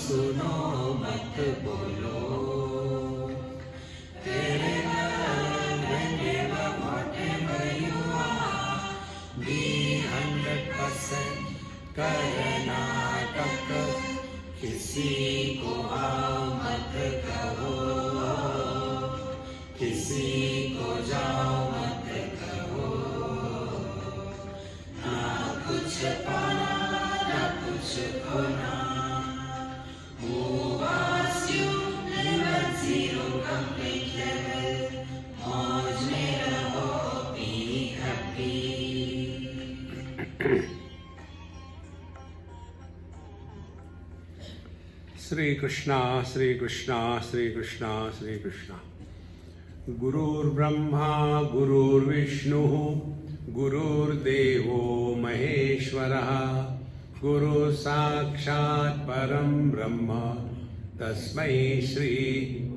सुनो मत बोलो. Wherever, whenever, whatever you are, be 100% Karnataka. किसी को आओ मत कहो, किसी को जाओ मत कहो. ना कुछ पाना ना कुछ खोना. Who asked you live at zero complete level? मौज में रहो, be happy. श्री कृष्णा श्री कृष्णा श्री कृष्णा श्री कृष्णा. गुरुर्ब्रह्मा गुरुर्विष्णु गुरुर्देवो महेश्वरः. गुरु साक्षात् परं ब्रह्म तस्मै श्री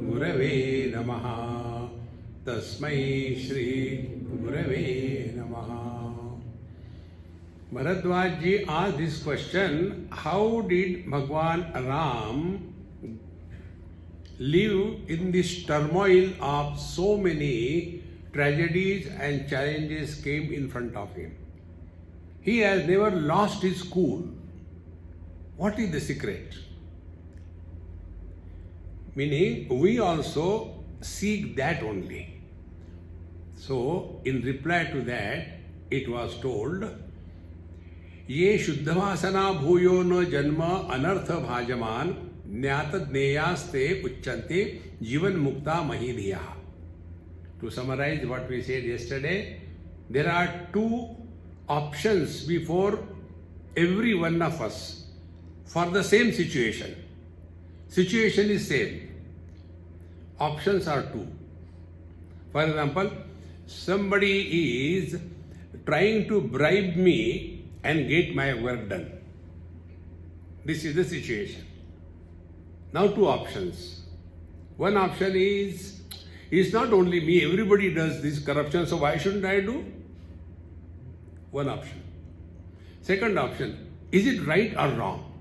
गुरवे नमः. तस्मै श्री गुरवे नमः. Bharadwaj ji asked this question: how did Bhagwan Ram live in this turmoil of so many tragedies and challenges came in front of him? He has never lost his cool. What is the secret? Meaning, we also seek that only. So, in reply to that, it was told, ये शुद्धवासना भूयो न जन्म अनर्थ भाजमान ज्ञात ज्ञेयास्ते उच्चन्ते जीवन मुक्ता महीधिया. To summarize what we said yesterday, there are two options before every one of us for the same situation. Situation is same. Options are two. For example, somebody is trying to bribe me and get my work done. This is the situation. Now two options. One option is, it's not only me, everybody does this corruption, so why shouldn't I do? One option. Second option, is it right or wrong?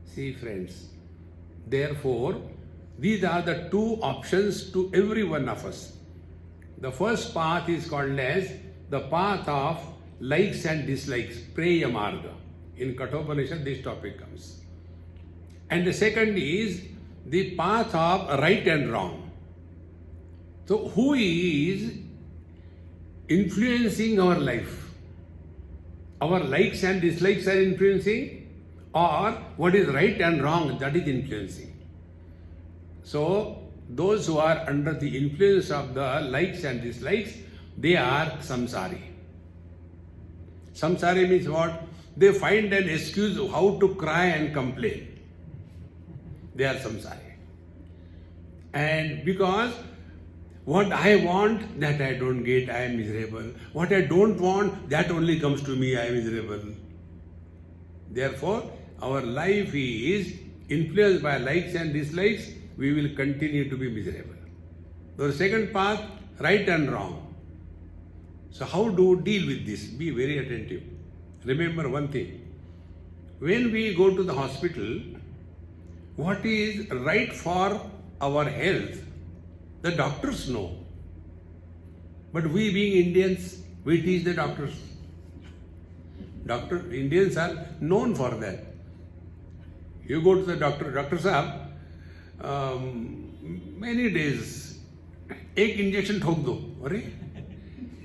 See friends, therefore, these are the two options to every one of us. The first path is called as the path of likes and dislikes, Preya Marga. In Kathopanishad, this topic comes. And the second is the path of right and wrong. So, who is influencing our life? Our likes and dislikes are influencing, or what is right and wrong, that is influencing. So, those who are under the influence of the likes and dislikes, they are samsari. Samsari means what? They find an excuse how to cry and complain. They are samsari. And because what I want, that I don't get, I am miserable. What I don't want, that only comes to me, I am miserable. Therefore, our life is influenced by likes and dislikes, we will continue to be miserable. The second path, right and wrong. So how do we deal with this? Be very attentive. Remember one thing. When we go to the hospital, what is right for our health, the doctors know. But we being Indians, we teach the doctors. Indians are known for that. You go to the doctor, Dr. Sahab, many days, एक injection ठोक दो. अरे,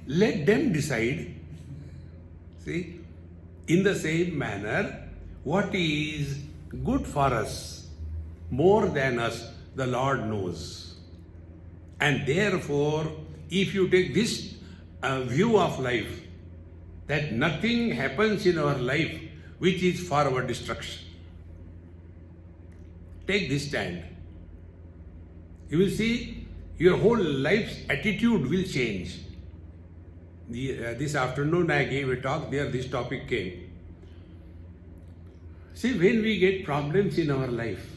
let them decide. See, in the same manner, what is good for us, more than us, the Lord knows. And therefore, if you take this view of life, that nothing happens in our life which is for our destruction. Take this stand. You will see your whole life's attitude will change. This afternoon I gave a talk there, this topic came. See, when we get problems in our life,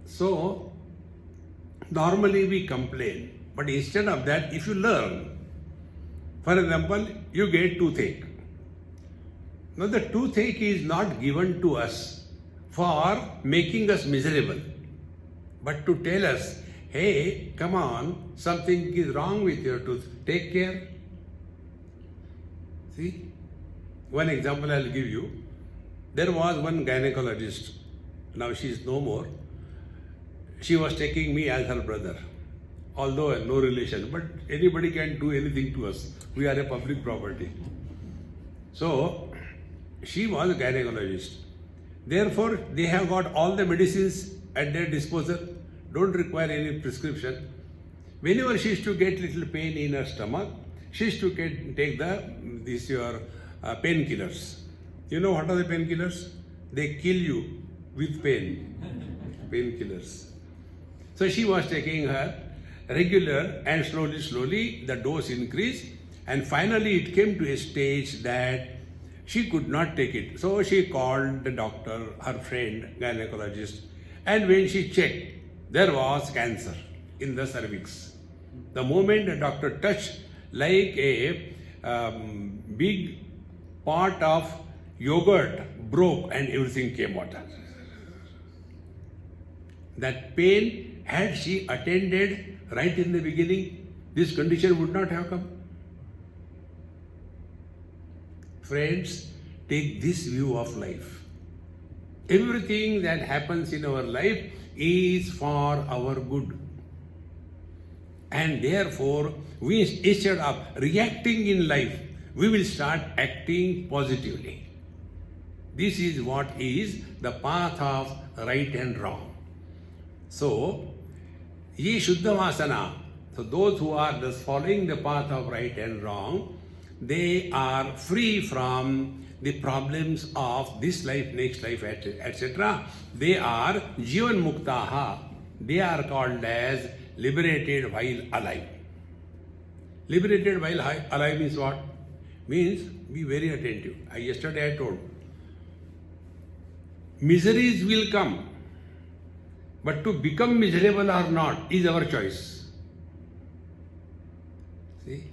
so normally we complain. But instead of that, if you learn, for example, you get toothache. Now the toothache is not given to us for making us miserable, but to tell us, hey, come on, something is wrong with your tooth, take care. See, one example I'll give you. There was one gynecologist, now she is no more. She was taking me as her brother, although no relation, but anybody can do anything to us. We are a public property. So, she was a gynecologist. Therefore, they have got all the medicines at their disposal, don't require any prescription. Whenever she used to get little pain in her stomach, she used to take your painkillers. You know what are the painkillers? They kill you with pain. Painkillers. So she was taking her regular, and slowly the dose increased, and finally it came to a stage that she could not take it. So she called the doctor, her friend, gynecologist, and when she checked, there was cancer in the cervix. The moment the doctor touched, like a big pot of yogurt broke and everything came out. That pain, had she attended right in the beginning, this condition would not have come. Friends, take this view of life. Everything that happens in our life is for our good. And therefore, we, instead of reacting in life, we will start acting positively. This is what is the path of right and wrong. So, ye Shuddhavasana, so those who are thus following the path of right and wrong, they are free from the problems of this life, next life, etc. They are Jivan Muktaha. They are called as liberated while alive. Liberated while alive means what? Means be very attentive. Yesterday I told, miseries will come, but to become miserable or not is our choice. See?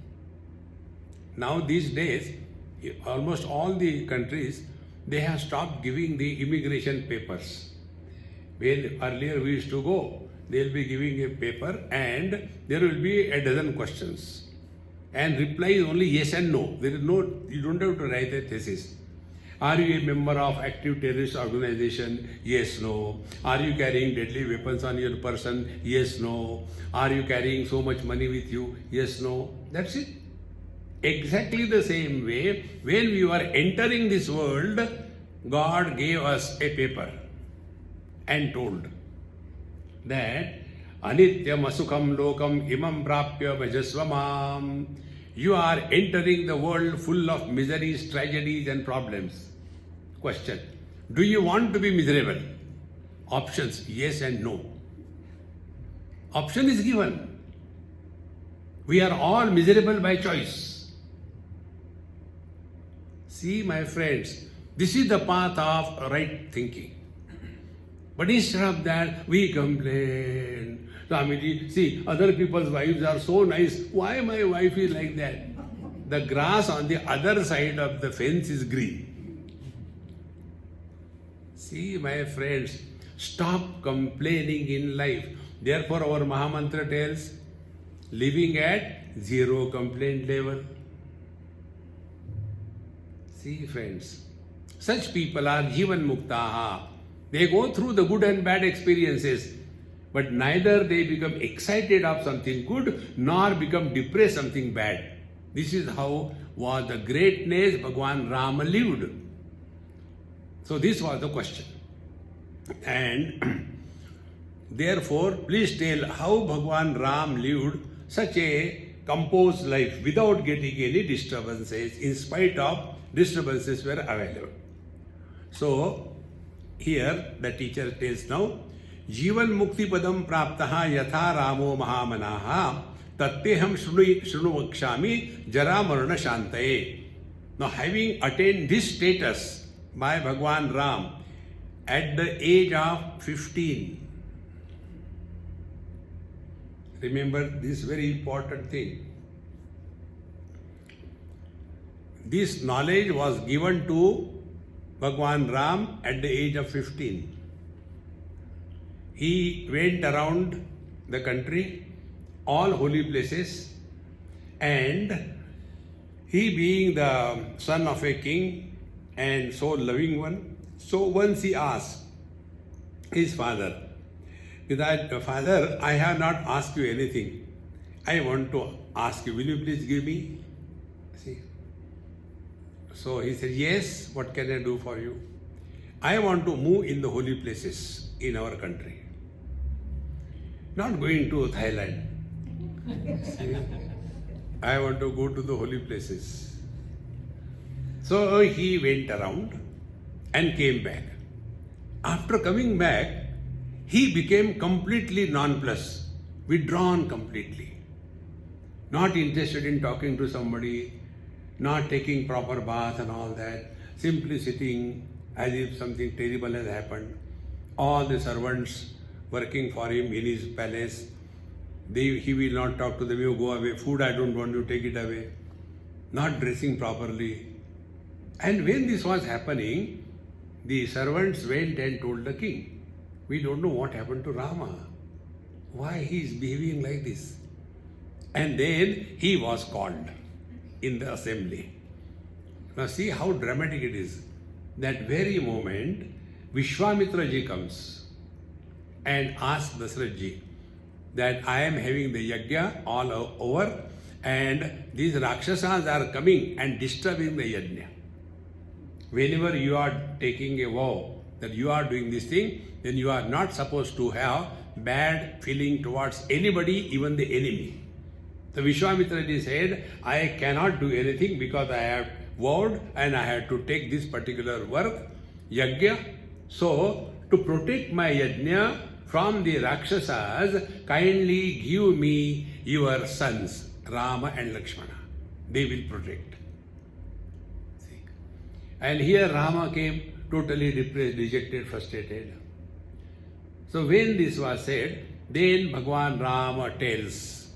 Now these days, almost all the countries, they have stopped giving the immigration papers. When earlier we used to go, they will be giving a paper and there will be a dozen questions. And reply is only yes and no. There is no, you don't have to write a thesis. Are you a member of active terrorist organization? Yes, no. Are you carrying deadly weapons on your person? Yes, no. Are you carrying so much money with you? Yes, no. That's it. Exactly the same way, when we were entering this world, God gave us a paper and told that Anityam Asukham Lokam Imam Prapya Bhajasvamam. You are entering the world full of miseries, tragedies and problems. Question: do you want to be miserable? Options: yes and no. Option is given. We are all miserable by choice. See, my friends, this is the path of right thinking. But instead of that, we complain. Swamiji, see, other people's wives are so nice. Why my wife is like that? The grass on the other side of the fence is green. See, my friends, stop complaining in life. Therefore, our Mahamantra tells, living at zero complaint level. See, friends, such people are Jivan Muktaha. They go through the good and bad experiences, but neither they become excited of something good nor become depressed something bad. This is how was the greatness Bhagwan Rama lived. So this was the question. And therefore, please tell how Bhagwan Ram lived such a composed life without getting any disturbances, in spite of disturbances were available. So, here the teacher tells now, Jivan Mukti Padam Praptaha Yatha Ramo Mahamanaha Tatteham Shrunu Vakshami Jara Marana Shantaye. Now, having attained this status by Bhagwan Ram at the age of 15, remember this very important thing. This knowledge was given to Bhagwan Ram at the age of 15. He went around the country, all holy places, and he being the son of a king and so loving one, so once he asked his father, that Father, I have not asked you anything. I want to ask you, will you please give me? See. So he said, yes, what can I do for you? I want to move in the holy places in our country. Not going to Thailand. See? I want to go to the holy places. So he went around and came back. After coming back, he became completely nonplussed, withdrawn completely. Not interested in talking to somebody, not taking proper bath and all that, simply sitting as if something terrible has happened. All the servants working for him in his palace, he will not talk to them, you go away, food I don't want, you take it away. Not dressing properly. And when this was happening, the servants went and told the king, we don't know what happened to Rama. Why he is behaving like this? And then he was called in the assembly. Now see how dramatic it is. That very moment, Vishwamitra ji comes and asks Dasarath ji that I am having the yajna all over and these Rakshasas are coming and disturbing the yajna. Whenever you are taking a vow that you are doing this thing, then you are not supposed to have bad feeling towards anybody, even the enemy. So Vishwamitra ji said, I cannot do anything because I have vowed and I have to take this particular work, yajna. So to protect my yajna from the Rakshasas, kindly give me your sons, Rama and Lakshmana. They will protect. See? And here Rama came totally depressed, dejected, frustrated. So when this was said, then Bhagwan Rama tells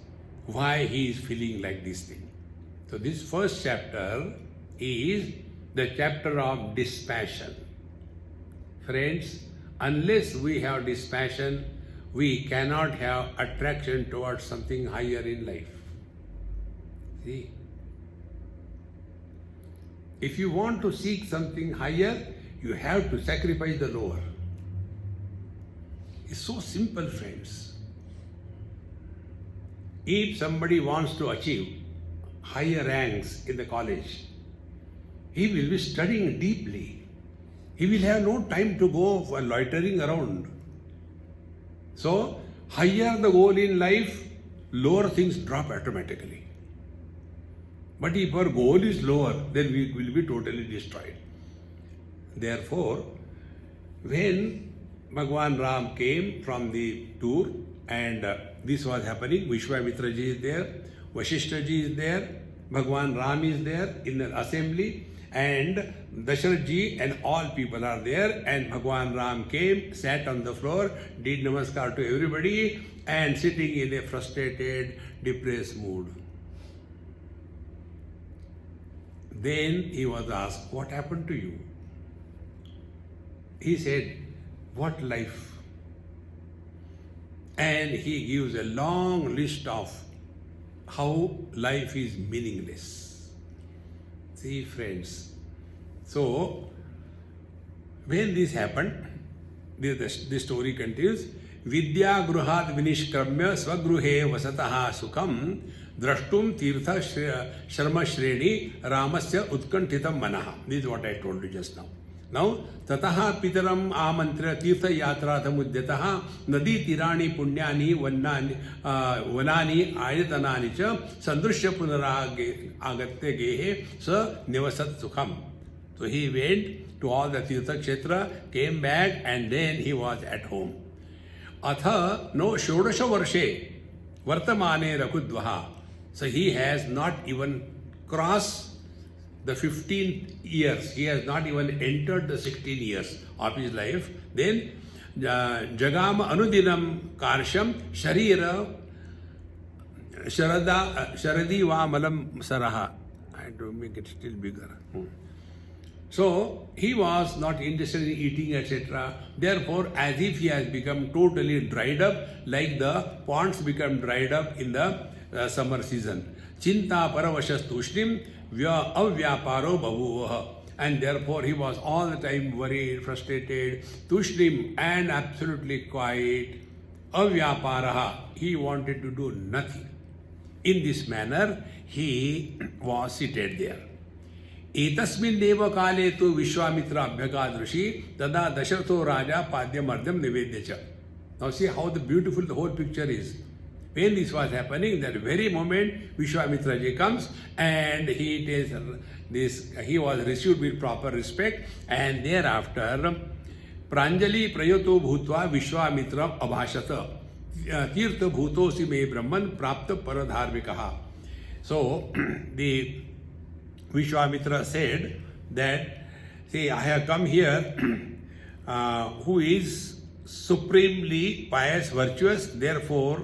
why he is feeling like this thing. So this first chapter is the chapter of dispassion. Friends, unless we have dispassion, we cannot have attraction towards something higher in life. See? If you want to seek something higher, you have to sacrifice the lower. It's so simple, friends. If somebody wants to achieve higher ranks in the college, he will be studying deeply. He will have no time to go for loitering around. So, higher the goal in life, lower things drop automatically. But if our goal is lower, then we will be totally destroyed. Therefore, when Bhagwan Ram came from the tour and this was happening, Vishwamitra ji is there, Vashishta ji is there, Bhagwan Ram is there in the assembly, and Dasarath ji and all people are there, and Bhagwan Ram came, sat on the floor, did namaskar to everybody and sitting in a frustrated, depressed mood. Then he was asked, what happened to you? He said, what life? And he gives a long list of how life is meaningless. See, friends. So, when this happened, the story continues. Vidya gruhat vinishkramya svagruhe vasataha sukham drashtum tirtha sharma shreni ramasya utkanthitam manaha. This is what I told you just now. Now, tataha pitaram amantra tirtha yatra thamudyataha nadi tirani punyani vanani ayatanani cha sandrushya punarage agatya gehe sa nivasat sukham. So he went to all the tirtha kshetra, came back, and then he was at home. Atha no shodasha varshe vartamane rakudvaha. So he has not even crossed the 15 years. He has not even entered the 16 years of his life. Then jagama anudinam karsham sharira sharadi va malam saraha. I have to make it still bigger. So he was not interested in eating, etc. Therefore, as if he has become totally dried up, like the ponds become dried up in the summer season. Chinta paravashas tushnim avyaparo bhavuvaha. And therefore he was all the time worried, frustrated, tushnim, and absolutely quiet. Avyaparaha. He wanted to do nothing. In this manner, he was seated there. एतस्मिन्नेव काले तु विश्वामित्र अभ्यगादृषि तदा दशरथो राजा पाद्यमर्ध्यम निवेद्य च. Now see how the beautiful the whole picture is. When this was happening, that very moment Vishwamitra ji comes and he takes this, he was received with proper respect, and thereafter Pranjali prayato bhutva Vishwamitra abhashata tirtha bhutosi me brahman prapta paradharmikaha. So the Vishwamitra said that, see, I have come here who is supremely pious, virtuous, therefore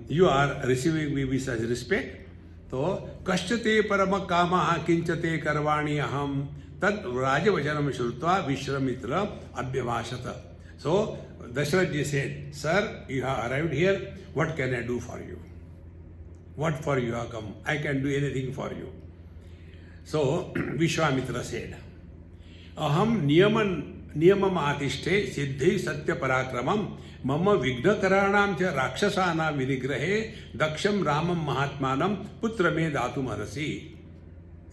you are receiving me with such respect. So, kasyate parama kamaha kinchate karvani aham tad rajavachanam shrutva Vishwamitra abhyavashata. So, Dasharath ji said, sir, you have arrived here, what can I do for you? What for you have come? I can do anything for you. So, Vishwamitra said, aham niyamam atishte siddhi satya parakramam mama vignakaranam cha rakshasana vinigrahe daksham ramam mahatmanam putra me datum arasi.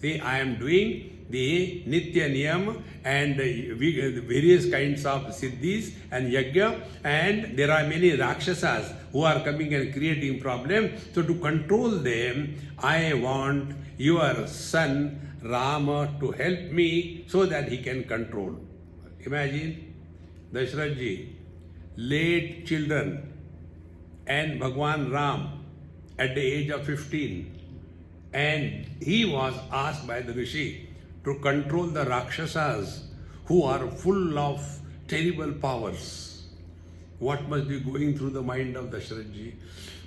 See, I am doing the nitya niyam and various kinds of siddhis and yajna, and there are many rakshasas who are coming and creating problems. So to control them, I want your son Rama to help me so that he can control. Imagine Dasharath ji, late children, and Bhagwan Ram at the age of 15, and he was asked by the Rishi to control the Rakshasas who are full of terrible powers. What must be going through the mind of Dasharath ji?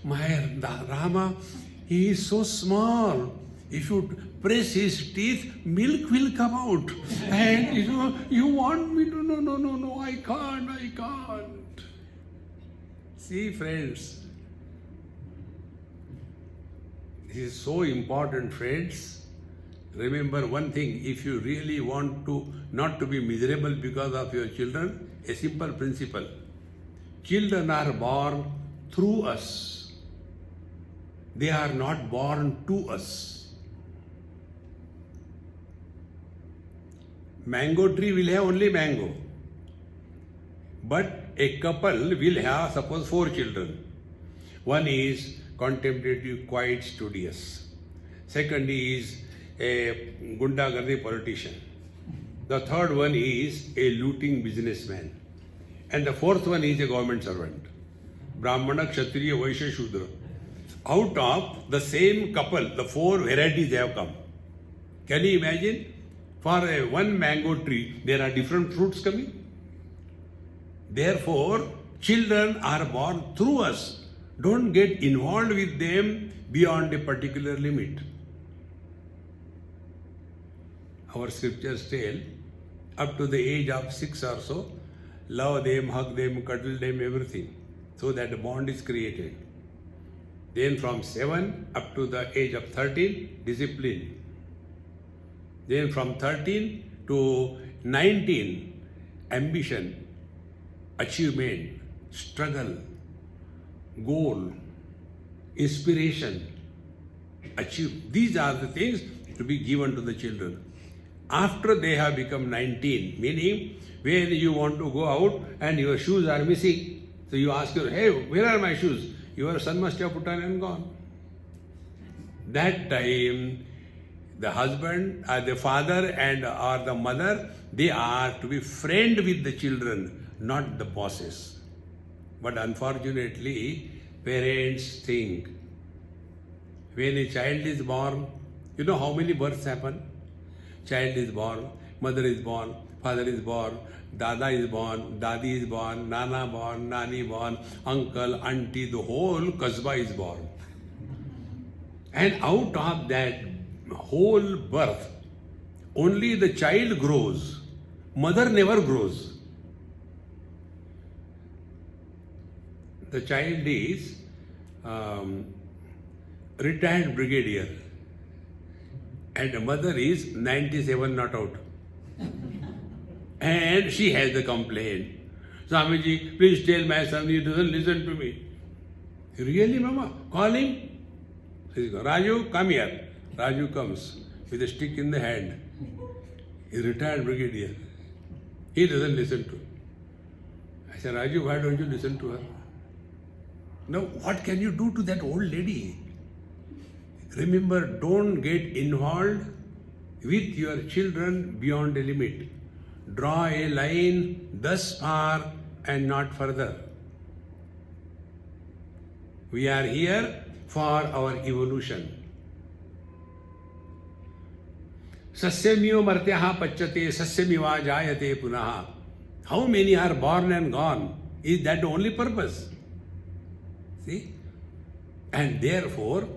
My Rama, he is so small. If you press his teeth, milk will come out. And you want me to, no, I can't. See, friends, this is so important, friends. Remember one thing, if you really want to not to be miserable because of your children, a simple principle. Children are born through us. They are not born to us. Mango tree will have only mango. But a couple will have, suppose, 4 children. One is contemplative, quiet, studious. Second is a gundagardi politician. The third one is a looting businessman. And the fourth one is a government servant. Brahmana, Kshatriya, Vaishya, Shudra. Out of the same couple, the 4 varieties have come. Can you imagine? For one mango tree, there are different fruits coming. Therefore, children are born through us. Don't get involved with them beyond a particular limit. Our scriptures tell, up to the age of 6 or so, love them, hug them, cuddle them, everything, so that a bond is created. Then from 7 up to the age of 13, discipline. Then from 13 to 19, ambition, achievement, struggle, goal, inspiration, achieve. These are the things to be given to the children. After they have become 19, meaning when you want to go out and your shoes are missing, so you ask your, hey, where are my shoes? Your son must have put on and gone. That time, the husband, the father and or the mother, they are to be friend with the children, not the bosses. But unfortunately, parents think, when a child is born, you know how many births happen? Child is born, mother is born, father is born, dada is born, dadi is born, nana born, nani born, uncle, auntie, the whole kasbah is born. And out of that whole birth, only the child grows, mother never grows. The child is retired brigadier and the mother is 97 not out. And she has the complaint. Swamiji, please tell my son he doesn't listen to me. Really, Mama? Call him. She says, Raju, come here. Raju comes with a stick in the hand. He's retired brigadier. He doesn't listen to. I said, Raju, why don't you listen to her? Now, what can you do to that old lady? Remember, don't get involved with your children beyond a limit. Draw a line thus far and not further. We are here for our evolution. Sasyamyo martyaha pachyate sasyamiva jayate punaha. How many are born and gone? Is that the only purpose? See? And therefore,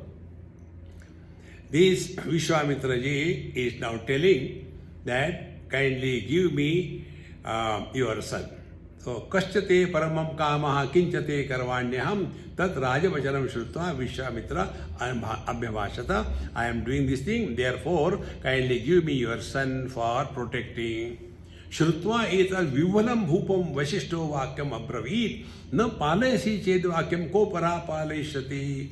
this Vishwamitra ji is now telling that kindly give me your son. So, kasyate paramam kamaha kinchate karvanyaham tat rajavachanam shrutva Vishwamitra abhyavashata. I am doing this thing, therefore kindly give me your son for protecting. Shrutva etal vivalam bhupam vasishto vakyam abravit na palayasi ched vakyam ko para palayishati.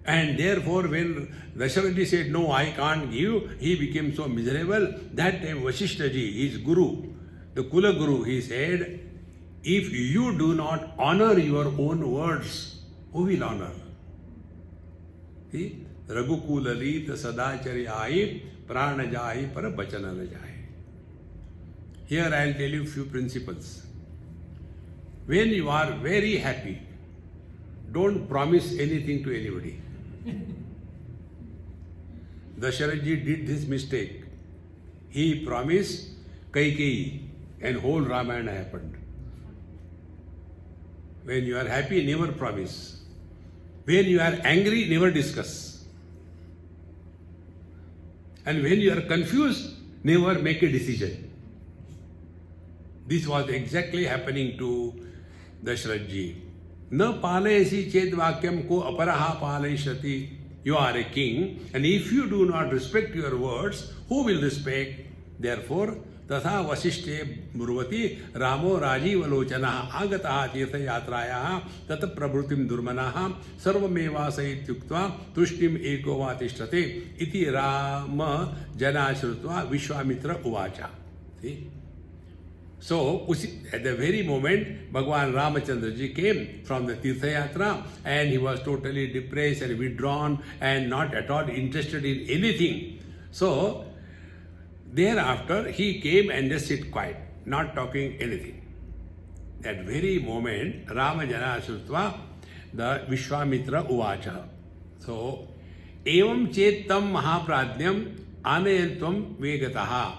And therefore when Dasharatha said, no, I can't give, he became so miserable. That time Vasishta ji, his guru, the Kula Guru, he said, if you do not honor your own words, who will honor? See? Raghukula Lita Sadacharyayi Pranajayi Para Bachananajayi. Here I will tell you few principles. When you are very happy, don't promise anything to anybody. Dasharatha ji did this mistake. He promised Kaikeyi and whole Ramayana happened. When you are happy, never promise. When you are angry, never discuss. And when you are confused, never make a decision. This was exactly happening to Dasharatha ji. Na palayasi ched vakyam ko aparaha palayishati. You are a king, and if you do not respect your words, who will respect? Therefore, tatha vasishte bruvati ramo rajivalochanaha agataha tirtha yatrayaha tata prabhutim durmanaha sarvamevasa ityuktva tushtim eko vatishtate iti rama janashrutva Vishwamitra uvacha. See? So, at the very moment, Bhagwan Ramachandra ji came from the Tirtha Yatra and he was totally depressed and withdrawn and not at all interested in anything. So, thereafter, he came and just sit quiet, not talking anything. That very moment, Rama Jana Shrutva, the Vishwamitra Uvacha. So, Evam Chetam Mahapradnyam Anayantvam Vegataha.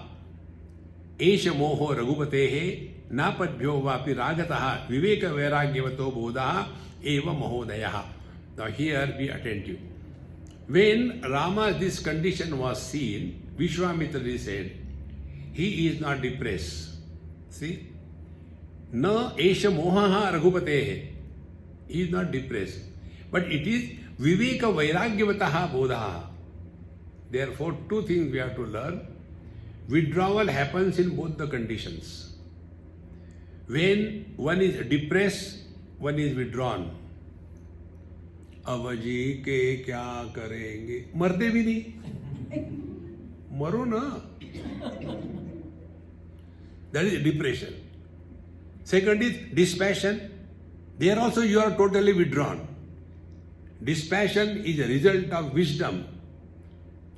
Esha moho raghupatehe napadbhyo vapi ragataha viveka vairagyavato bodha eva mahodayaha. Now here be attentive. When Rama this condition was seen, Vishwamitra said, he is not depressed. See? Na esha mohaha raghupatehe. He is not depressed. But it is viveka vairagyavataha bodha. Therefore, two things we have to learn. Withdrawal happens in both the conditions. When one is depressed, one is withdrawn. Avaji ke kya karenge? Marte bhi nahi. Maro na. That is depression. Second is dispassion. There also you are totally withdrawn. Dispassion is a result of wisdom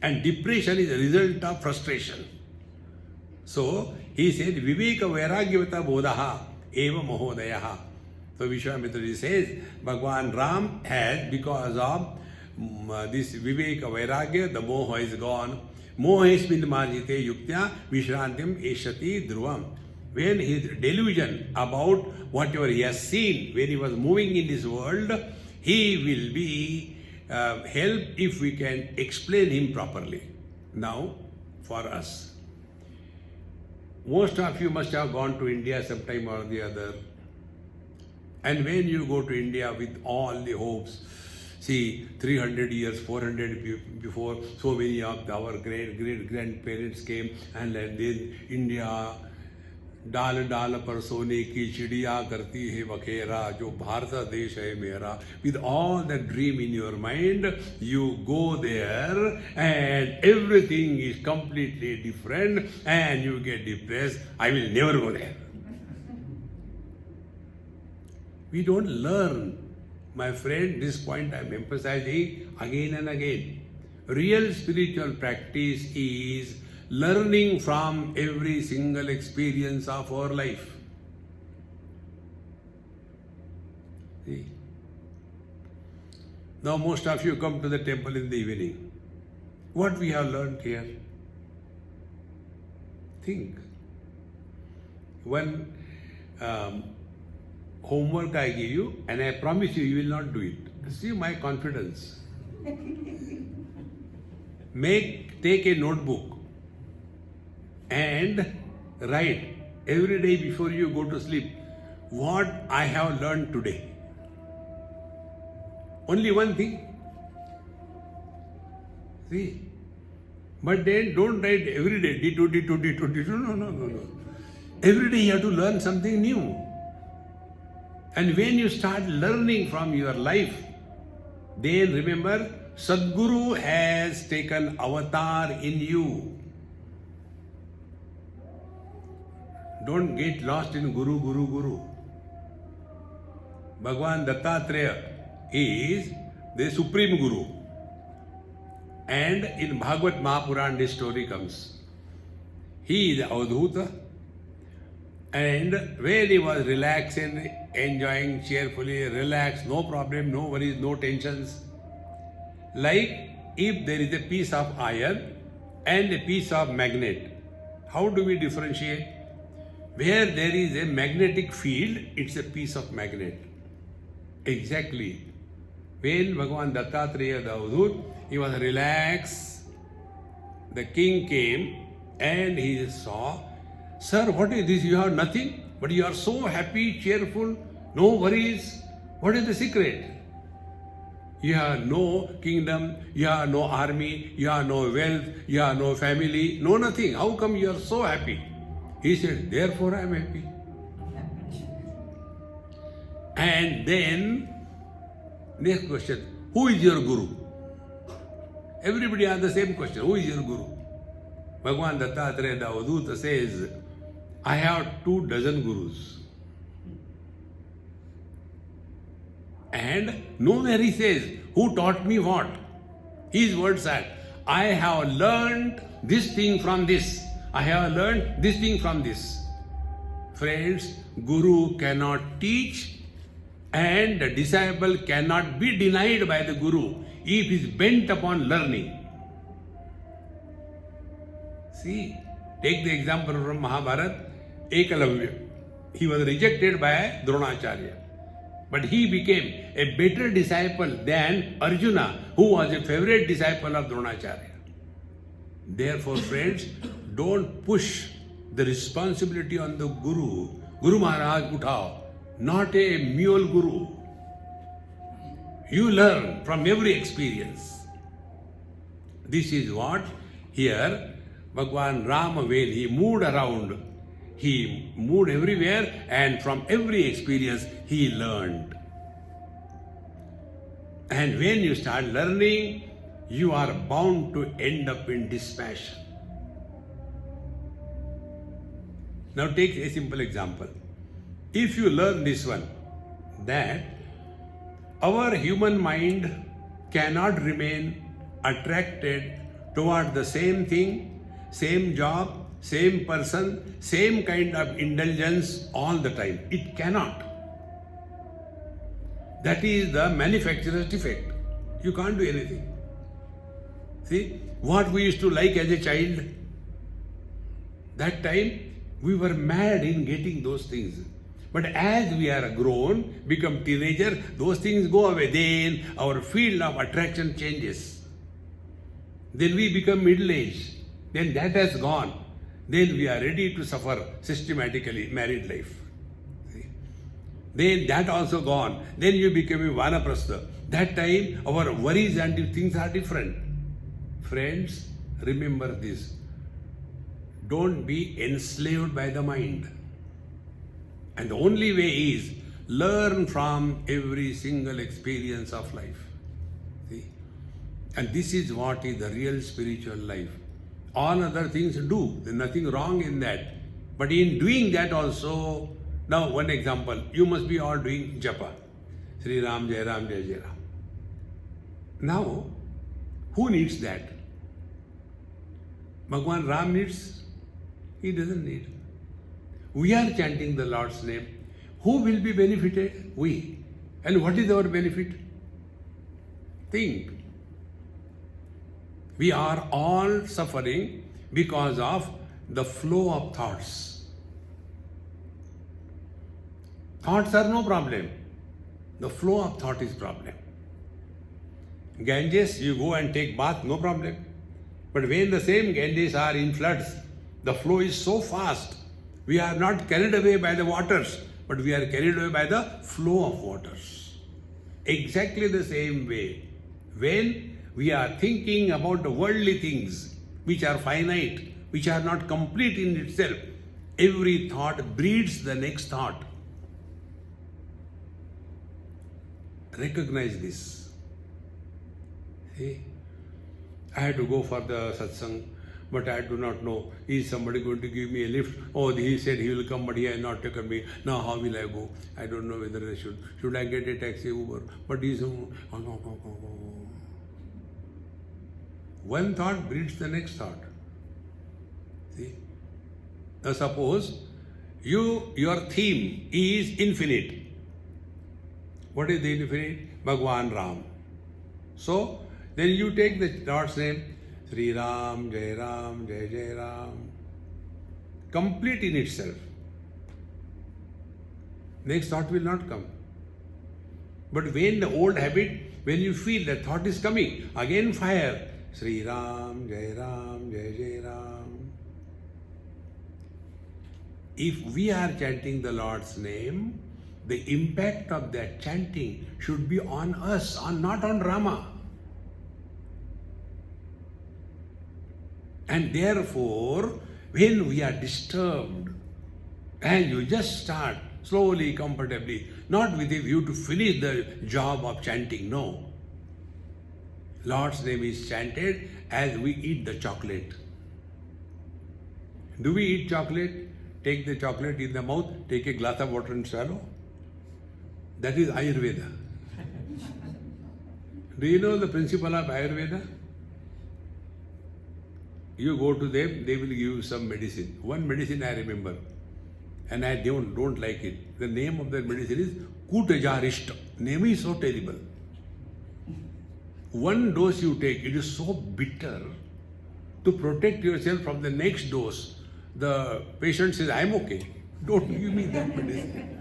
and depression is a result of frustration. So, he said, Viveka Vairagyavata Bodhaha Eva Mahodayaha. So, Vishwamitra says, Bhagwan Ram has, because of this Viveka Vairagya, the Moha is gone. Mohesmin Marjite Yuktya Vishrantim Eshati Dhruvam. When his delusion about whatever he has seen, when he was moving in this world, he will be helped if we can explain him properly. Now, for us. Most of you must have gone to India sometime or the other. And when you go to India with all the hopes, see, 300 years, 400 before, so many of our great grandparents came, and then India, डाल डाल पर सोने की चिड़िया करती है बखेरा, जो भारत देश है मेरा. With all that dream in your mind, you go there and everything is completely different and you get depressed. I will never go there. We don't learn. My friend, this point I am emphasizing again and again. Real spiritual practice is learning from every single experience of our life. See? Now most of you come to the temple in the evening. What we have learned here? Think. One homework I give you, and I promise you, you will not do it. See my confidence. Take a notebook and write every day before you go to sleep what I have learned today. Only one thing. See? But then don't write every day, D2. No. Every day you have to learn something new. And when you start learning from your life, then remember, Sadguru has taken avatar in you. Don't get lost in Guru. Bhagavan Dattatreya is the Supreme Guru. And in Bhagavad Mahapuran this story comes. He is Avadhuta. And when he was relaxing, enjoying cheerfully, relaxed, no problem, no worries, no tensions. Like if there is a piece of iron and a piece of magnet, how do we differentiate? Where there is a magnetic field, it's a piece of magnet. Exactly. When Bhagavan Dattatreya, the Avadhut, he was relaxed, the king came and he saw, "Sir, what is this? You have nothing, but you are so happy, cheerful, no worries. What is the secret? You have no kingdom, you have no army, you have no wealth, you have no family, no nothing. How come you are so happy?" He said, "Therefore I am happy." And then, next question, who is your guru? Everybody has the same question, who is your guru? Bhagavan Dattatreya, the Avadhuta, says, "I have 24 gurus." And nowhere he says, who taught me what? His words are, "I have learned this thing from this. I have learned this thing from this." Friends, Guru cannot teach and the disciple cannot be denied by the Guru if he is bent upon learning. See, take the example from Mahabharata, Ekalavya. He was rejected by Dronacharya. But he became a better disciple than Arjuna, who was a favorite disciple of Dronacharya. Therefore, friends, don't push the responsibility on the Guru. Guru Maharaj uthao, not a mule Guru. You learn from every experience. This is what here Bhagwan Rama, when he moved around, he moved everywhere and from every experience he learned. And when you start learning, you are bound to end up in dispassion. Now take a simple example. If you learn this one, that our human mind cannot remain attracted toward the same thing, same job, same person, same kind of indulgence all the time. It cannot. That is the manufacturer's defect. You can't do anything. See, what we used to like as a child, that time we were mad in getting those things. But as we are grown, become teenager, those things go away. Then our field of attraction changes. Then we become middle-aged. Then that has gone. then we are ready to suffer systematically married life. See? Then that also gone. Then you become a vanaprastha. That time our worries and things are different. Friends, remember this. Don't be enslaved by the mind. And the only way is learn from every single experience of life. See? And this is what is the real spiritual life. All other things do. There's nothing wrong in that. But in doing that also, now one example, you must be all doing japa. Sri Ram, Jai Ram, Jai Jai Ram. Now, who needs that? Bhagwan Ram needs? He doesn't need. We are chanting the Lord's name. Who will be benefited? We. And what is our benefit? Think. We are all suffering because of the flow of thoughts. Thoughts are no problem. The flow of thought is problem. Ganges, you go and take bath, no problem. But when the same Ganges are in floods, the flow is so fast. We are not carried away by the waters, but we are carried away by the flow of waters. Exactly the same way. When we are thinking about the worldly things, which are finite, which are not complete in itself, every thought breeds the next thought. Recognize this. See? I had to go for the satsang, but I do not know, is somebody going to give me a lift? Oh, he said he will come, but he has not taken me. Now how will I go? I don't know whether I should I get a taxi, Uber? But he is, one thought breeds the next thought. See? Now suppose your theme is infinite. What is the infinite? Bhagwan Ram. So, then you take the Lord's name, Sri Ram, Jai Jai Ram. Complete in itself. Next thought will not come. But when the old habit, when you feel that thought is coming, again fire, Sri Ram, Jai Jai Ram. If we are chanting the Lord's name, the impact of that chanting should be on us, not on Rama. And therefore, when we are disturbed, and you just start slowly, comfortably, not with a view to finish the job of chanting, no. Lord's name is chanted as we eat the chocolate. Do we eat chocolate? Take the chocolate in the mouth, take a glass of water and swallow. That is Ayurveda. Do you know the principle of Ayurveda? You go to them, they will give you some medicine. One medicine I remember, and I don't like it. The name of the medicine is Kutajarishta. Name is so terrible. One dose you take, it is so bitter. To protect yourself from the next dose, the patient says, I am okay. Don't give me that medicine.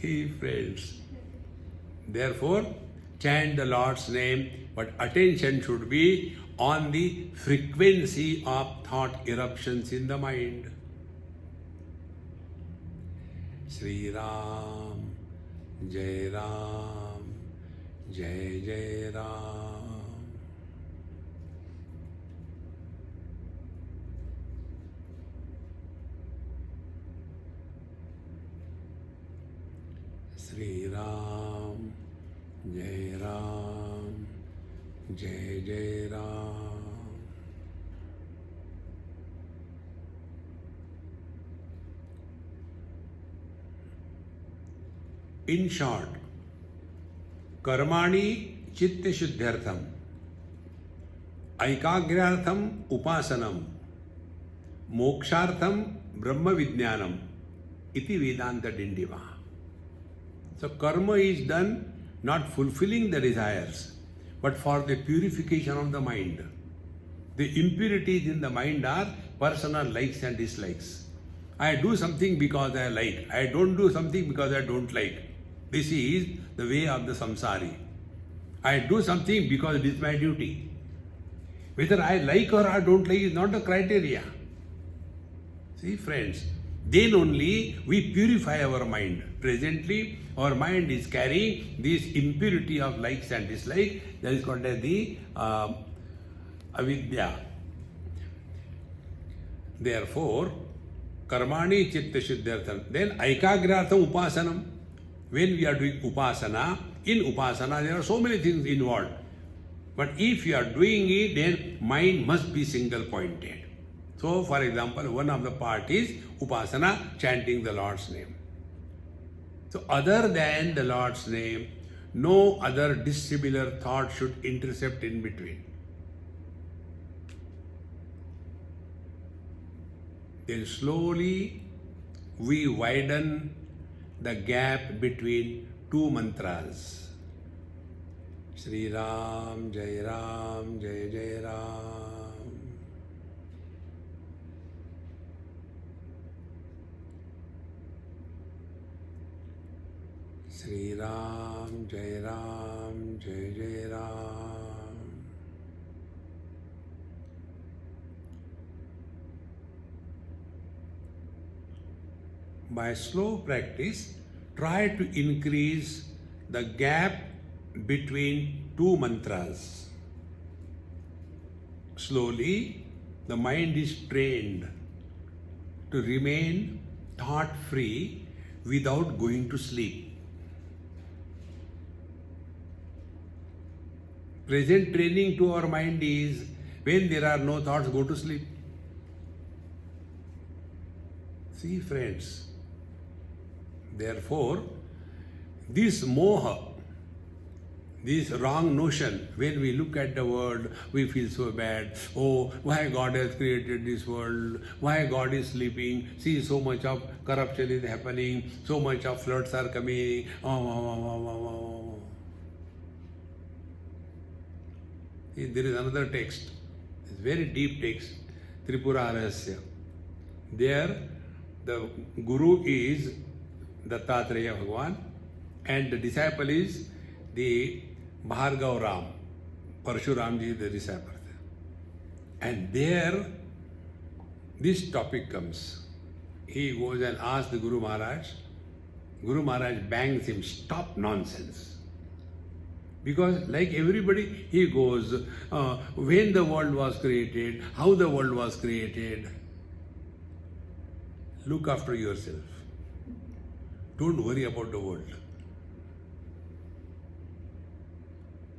See, friends. Therefore, chant the Lord's name, but attention should be on the frequency of thought eruptions in the mind. Sri Ram, Jai Jai Ram. Sri Ram, Jai Jai Ram. In short, कर्माणि चित्त शुद्ध्यर्थम, ऐकाग्र्यार्थम उपासनम, मोक्षार्थम ब्रह्म विज्ञानम इति वेदांत डिंडिवा. So karma is done not fulfilling the desires, but for the purification of the mind. The impurities in the mind are personal likes and dislikes. I do something because I like. I don't do something because I don't like. This is the way of the samsari. I do something because it is my duty. Whether I like or I don't like is not the criteria. See, friends, then only we purify our mind. Presently, our mind is carrying this impurity of likes and dislikes. That is called as the avidya. Therefore, karmani chitta shuddhyartham. Then aikagrartham upasanam. When we are doing upasana, in upasana there are so many things involved. But if you are doing it, then mind must be single pointed. So, for example, one of the part is upasana, chanting the Lord's name. So, other than the Lord's name, no other dissimilar thought should intercept in between. Then slowly we widen the gap between two mantras. Shri Ram, Jai Ram, Jai Jai Ram. Shri Ram, Jai Ram, Jai Jai Ram. By slow practice, try to increase the gap between two mantras. Slowly, the mind is trained to remain thought-free without going to sleep. Present training to our mind is when there are no thoughts, go to sleep. See, friends, therefore, this moha, this wrong notion, when we look at the world, we feel so bad. Oh, why God has created this world? Why God is sleeping? See, so much of corruption is happening. So much of floods are coming. See, there is another text. It's very deep text. Tripura Rahasya. There, the Guru is Dattatreya Bhagavan and the disciple is the Bhargav Ram. Parshuramji is the disciple. And there, this topic comes. He goes and asks the Guru Maharaj. Guru Maharaj bangs him, stop nonsense. Because like everybody, he goes, when the world was created, how the world was created. Look after yourself. Don't worry about the world.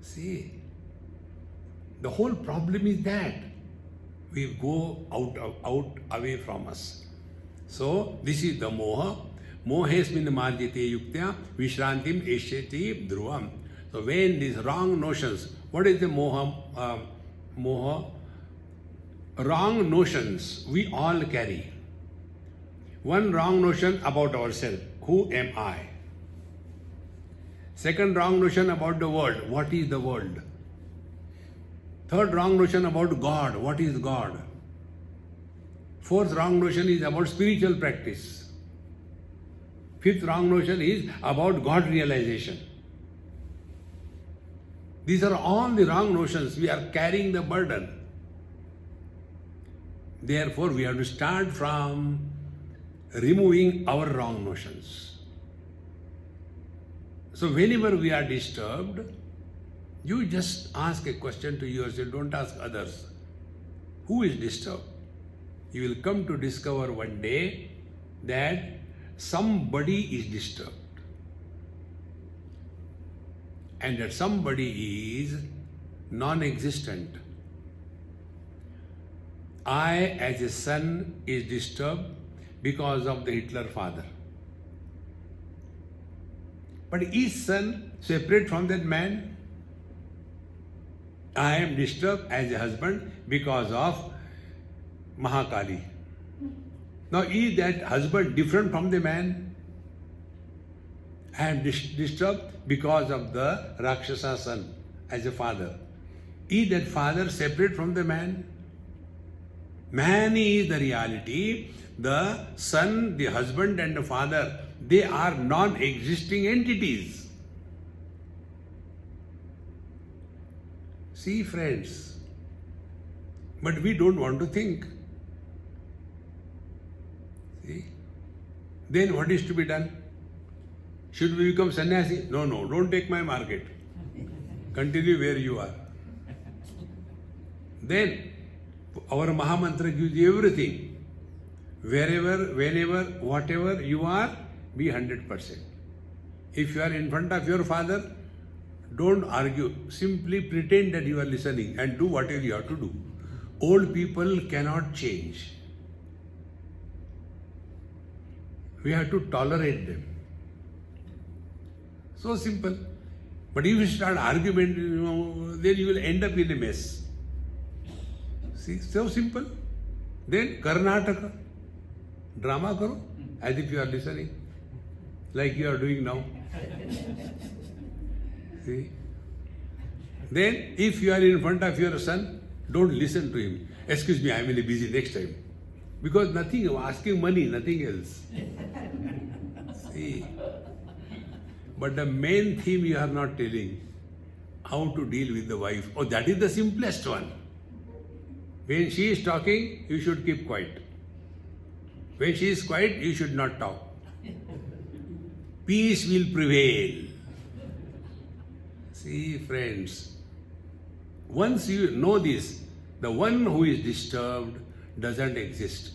See, the whole problem is that we go out away from us. So, this is the moha. Mohesmin marjite yuktya vishrantim eshyati dhruvam. So, when these wrong notions, what is the moha? Moha? Wrong notions we all carry. One wrong notion about ourselves. Who am I? Second wrong notion about the world. What is the world? Third wrong notion about God. What is God? Fourth wrong notion is about spiritual practice. Fifth wrong notion is about God realization. These are all the wrong notions. We are carrying the burden. Therefore, we have to start from removing our wrong notions. So whenever we are disturbed, you just ask a question to yourself, don't ask others. Who is disturbed? You will come to discover one day that somebody is disturbed. And that somebody is non-existent. I as a son is disturbed because of the Hitler father. But is son separate from that man? I am disturbed as a husband because of Mahakali. Now is that husband different from the man? I am disturbed because of the Rakshasa son as a father. Is that father separate from the man? Man is the reality. The son, the husband and the father, they are non-existing entities. See, friends, But we don't want to think. See? Then what is to be done? Should we become sannyasi? No, don't take my market. Continue where you are. Then our Mahamantra gives you everything. Wherever, whenever, whatever you are, be 100%. If you are in front of your father, don't argue. Simply pretend that you are listening and do whatever you have to do. Old people cannot change. We have to tolerate them. So simple. But if you start argument, then you will end up in a mess. See, so simple. Then Karnataka. Drama karo, as if you are listening. Like you are doing now. See? Then, if you are in front of your son, don't listen to him. Excuse me, I am really busy next time. Because nothing, asking money, nothing else. See? But the main theme you are not telling, how to deal with the wife. Oh, that is the simplest one. When she is talking, you should keep quiet. When she is quiet, you should not talk. Peace will prevail. See, friends, once you know this, the one who is disturbed doesn't exist.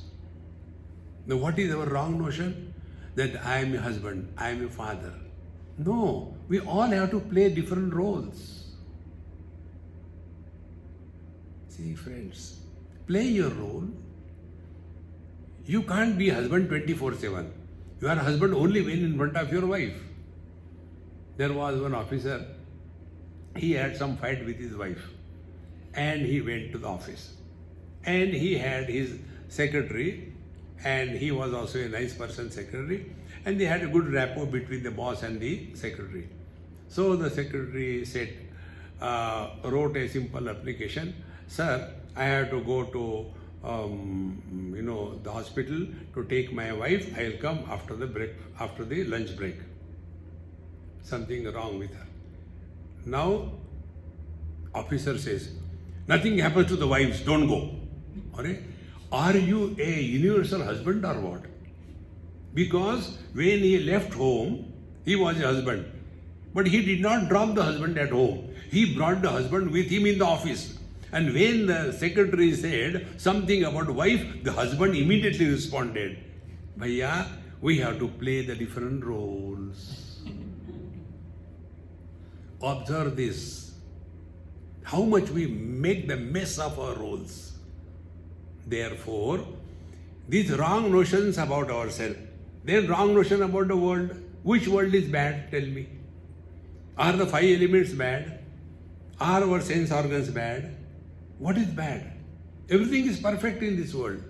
Now, what is our wrong notion? That I am a husband, I am a father. No, we all have to play different roles. See, friends, play your role. You can't be husband 24/7. You are husband only when in front of your wife. There was one officer, he had some fight with his wife and he went to the office. And he had his secretary, and he was also a nice person, secretary, and they had a good rapport between the boss and the secretary. So the secretary said, wrote a simple application, sir, I have to go to the hospital to take my wife. I will come after the break, after the lunch break. Something wrong with her. Now, officer says, nothing happens to the wives, don't go. Are you a universal husband or what? Because when he left home, he was a husband. But he did not drop the husband at home. He brought the husband with him in the office. And when the secretary said something about wife, the husband immediately responded, Bhaiya, we have to play the different roles. Observe this. How much we make the mess of our roles. Therefore, these wrong notions about ourselves, then wrong notion about the world. Which world is bad? Tell me. Are the 5 elements bad? Are our sense organs bad? What is bad? Everything is perfect in this world.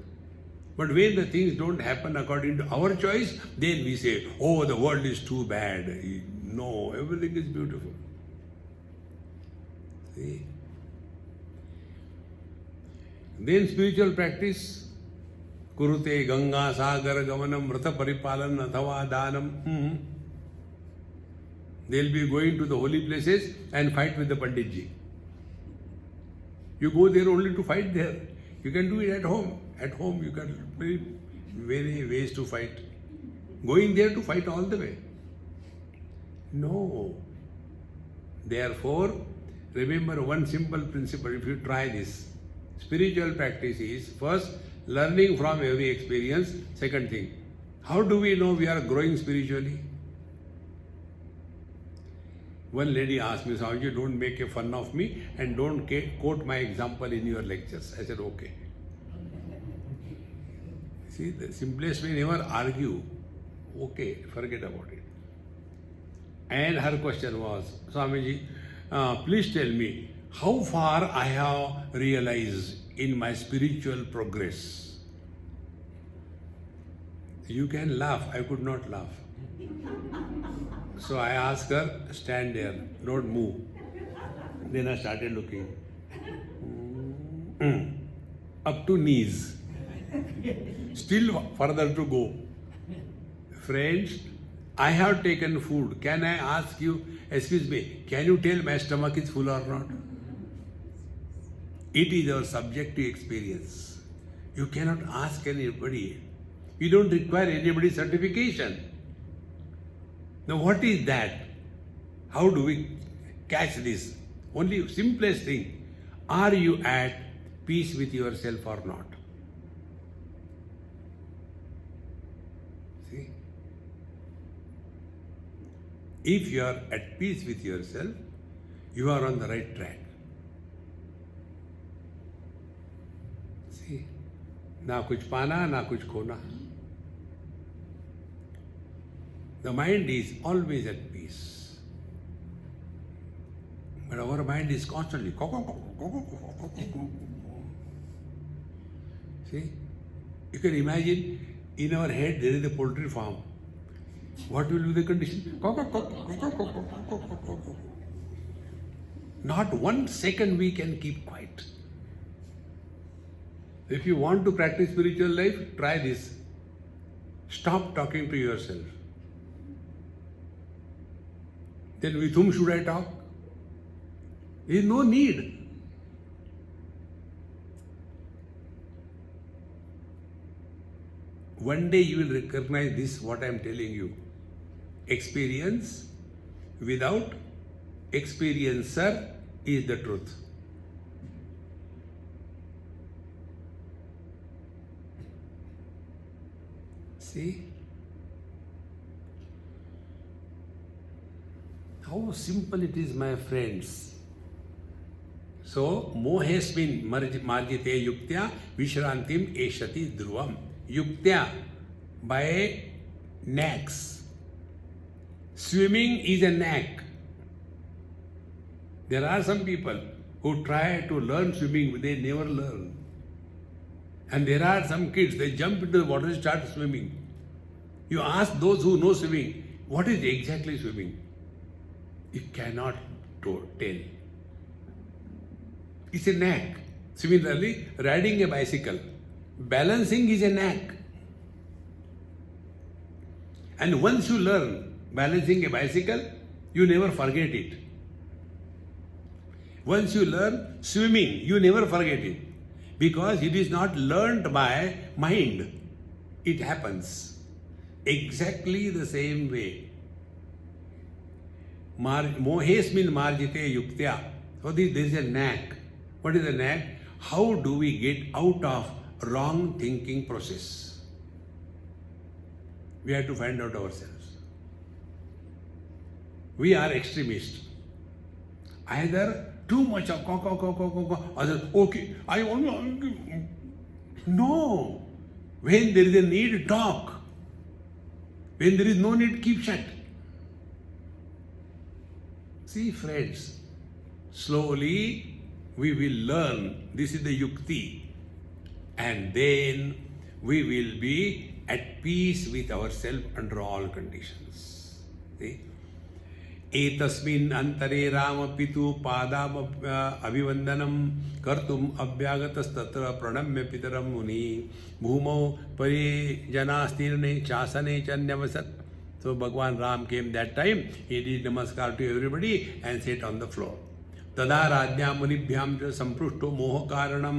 But when the things don't happen according to our choice, then we say, oh, the world is too bad. No, everything is beautiful. See? Then spiritual practice, kurute ganga sagar gamanam vrata paripalan athava danam. They'll be going to the holy places and fight with the Panditji. You go there only to fight there. You can do it at home. At home you can very ways to fight. Going there to fight all the way. No. Therefore, remember one simple principle. If you try this, spiritual practice is first learning from every experience. Second thing, how do we know we are growing spiritually? One lady asked me, Swamiji, don't make a fun of me and don't quote my example in your lectures. I said, okay. See, the simplest way, never argue. Okay, forget about it. And her question was, Swamiji, please tell me how far I have realized in my spiritual progress. You can laugh, I could not laugh. So I asked her, stand there, don't move. Then I started looking. Up to knees. Still further to go. Friends, I have taken food. Can I ask you, excuse me, can you tell my stomach is full or not? It is our subjective experience. You cannot ask anybody. You don't require anybody's certification. Now what is that? How do we catch this? Only simplest thing. Are you at peace with yourself or not? See? If you are at peace with yourself, you are on the right track. See? ना कुछ पाना, ना कुछ खोना. The mind is always at peace. But our mind is constantly. See? You can imagine in our head there is a poultry farm. What will be the condition? Not 1 second we can keep quiet. If you want to practice spiritual life, try this. Stop talking to yourself. Then with whom should I talk? There is no need. One day you will recognize this, what I am telling you. Experience without experiencer is the truth. See? How simple it is, my friends. So, mohesmin marjite yuktya vishrantim eshati dhruvam. Yuktya, by knacks. Swimming is a knack. There are some people who try to learn swimming, they never learn. And there are some kids, they jump into the water and start swimming. You ask those who know swimming, what is exactly swimming? You cannot tell. It's a knack. Similarly, riding a bicycle, balancing is a knack. And once you learn balancing a bicycle, you never forget it. Once you learn swimming, you never forget it. Because it is not learnt by mind. It happens. Exactly the same way. Mohesmin marjite yuktya. So there is a knack. What is a knack? How do we get out of wrong thinking process? We have to find out ourselves. We are extremists. Either too much of other okay, I want to. No. When there is a need, talk. When there is no need, keep shut. See, friends, slowly we will learn. This is the yukti. And then we will be at peace with ourselves under all conditions. See? एतस्मिन् अंतरे राम पितु पादाम अभिवंदनम कर्तुम अभ्यागतस्तत्र प्रणम्य पितरम मुनि भूमौ परिजनास्तीर्णे चासने च न्यवसत्. So Bhagwan Ram came that time, he did namaskar to everybody and sat on the floor. तदा राज्ञा मुनिभ्याम च संपृष्टो मोह कारणम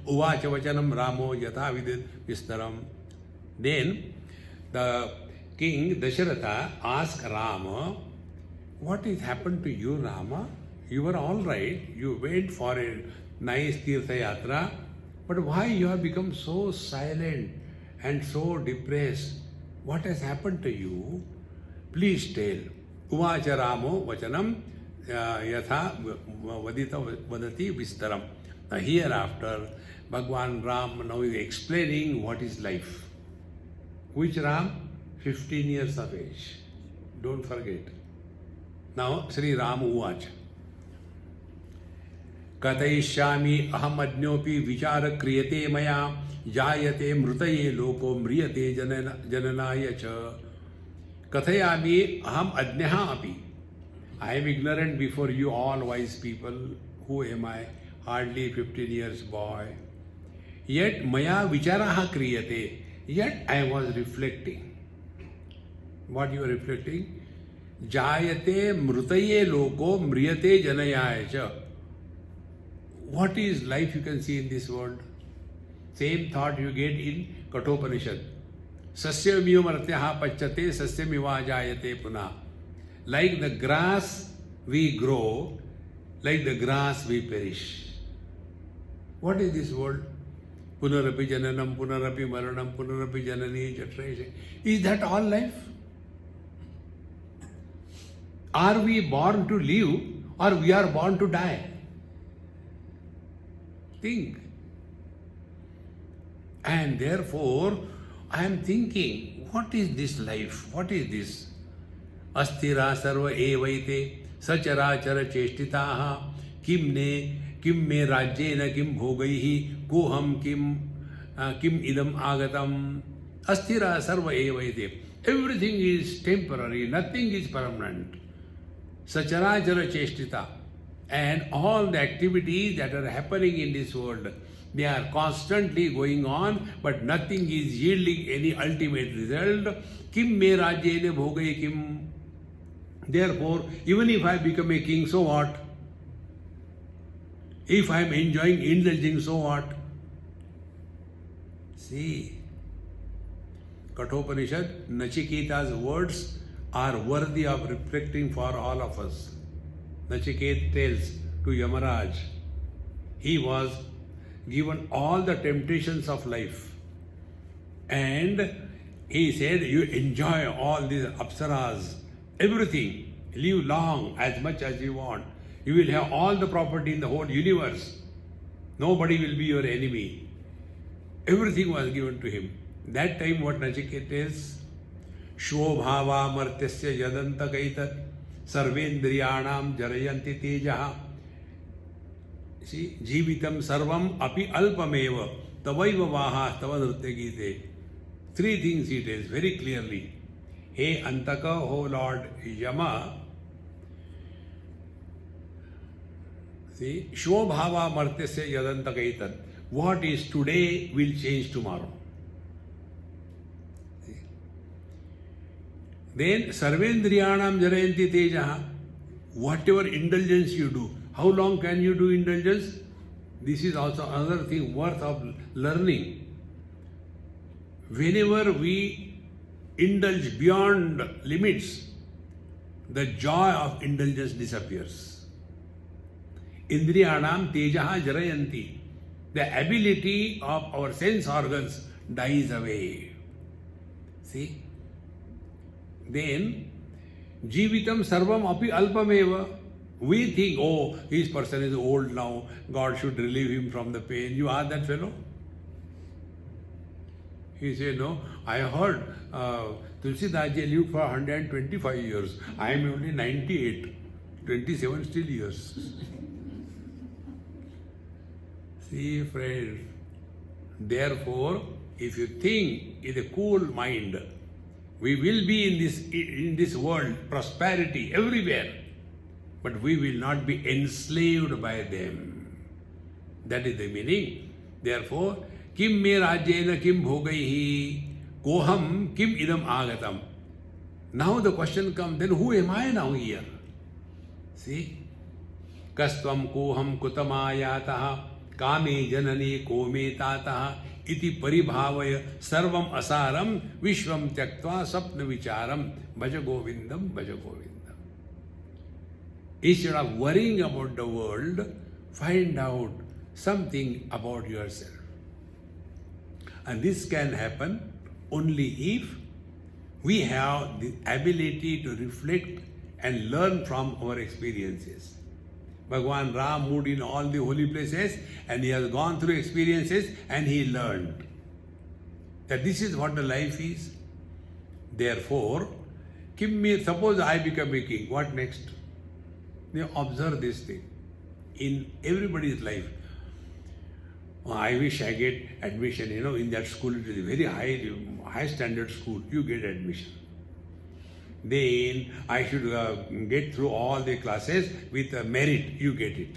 उवाच वचनम रामो यथा विस्तरम. Then the king Dasharatha asked Rama, what has happened to you, Rama? You were all right. You went for a nice Tirtha Yatra. But why you have become so silent and so depressed? What has happened to you? Please tell. Uvacha Ramo vachanam yatha vadati vistaram. Now hereafter, Bhagwan Ram now is explaining what is life. Which Ram? 15 years of age. Don't forget. Now, Sri Ram Uvach. Katayishyami aham ajnopi vichara kriyate maya jayate mrutaye loko mriyate jananaya cha. Kathayami aham ajnaha api. I am ignorant before you all wise people. Who am I? Hardly 15 years boy. Yet maya vicharaha kriyate. Yet I was reflecting. What you are reflecting? जायते मृतये लोको म्रियते जनयाय च. what is life you can see in this world? Same thought you get in Kathopanishad. Sasyamiyo martyaha pachyate sasyamiva jayate punah. Like the grass we grow, like the grass we perish. What is this world? Punarapi jananam, punarapi maranam, punarapi janani jatra. Is that all life? Are we born to live or we are born to die? Think. And therefore, I am thinking, what is this life? What is this? Astira sarva evaite sachara cheshtitaha kim me rajyena kim bhogaihi koham kim idam agatam. Astira sarva evaite. Everything is temporary, nothing is permanent. Sachara cheshtita. And all the activities that are happening in this world, they are constantly going on, but nothing is yielding any ultimate result. Kim me rajyena bhogai kim. Therefore, even if I become a king, so what? If I am enjoying, indulging, so what? See, Kathopanishad, Nachiketa's words are worthy of reflecting for all of us. Nachiket tells to Yamaraj, he was given all the temptations of life. And he said, you enjoy all these apsaras, everything, live long as much as you want. You will have all the property in the whole universe. Nobody will be your enemy. Everything was given to him. That time what Nachiket is, Shobhava martyasya yadanta kaitat sarvendriyanam jarayanti tejaha. See, jivitam sarvam api alpameva tavaiva vaha tava nritya gite. Three things he tells very clearly. Hey Antaka, O Lord Yama, see, Shobhava martyasya yadanta kaitat. What is today will change tomorrow. See? Then sarvendriyanam jarayanti tejaha. Whatever indulgence you do, how long can you do indulgence? This is also another thing worth of learning. Whenever we indulge beyond limits, the joy of indulgence disappears. Indriyanam tejaha jarayanti. The ability of our sense organs dies away. See? Then, jivitam sarvam api alpameva. We think, oh, this person is old now, God should relieve him from the pain. You are that fellow? He said, no, I heard Tulsidas Ji lived for 125 years. I am only 98. 27 still years. See, friend, therefore, if you think in a cool mind, we will be in this world, prosperity everywhere, but we will not be enslaved by them. That is the meaning. Therefore, kim me rajyena kim bhogaihi koham kim idam agatam. Now the question comes, then who am I now here? See? Kastvam koham kutamāyātah kame janani kome tātah iti paribhavaya sarvam asaram vishvam tyaktva sapna vicharam bhaja govindam bhaja govindam. Instead of worrying about the world, find out something about yourself. And this can happen only if we have the ability to reflect and learn from our experiences. Bhagwan Ram moved in all the holy places and he has gone through experiences and he learned that this is what the life is. Therefore, suppose I become a king, what next? Now observe this thing in everybody's life. I wish I get admission, in that school. It is a very high standard school. You get admission. Then I should get through all the classes with merit. You get it.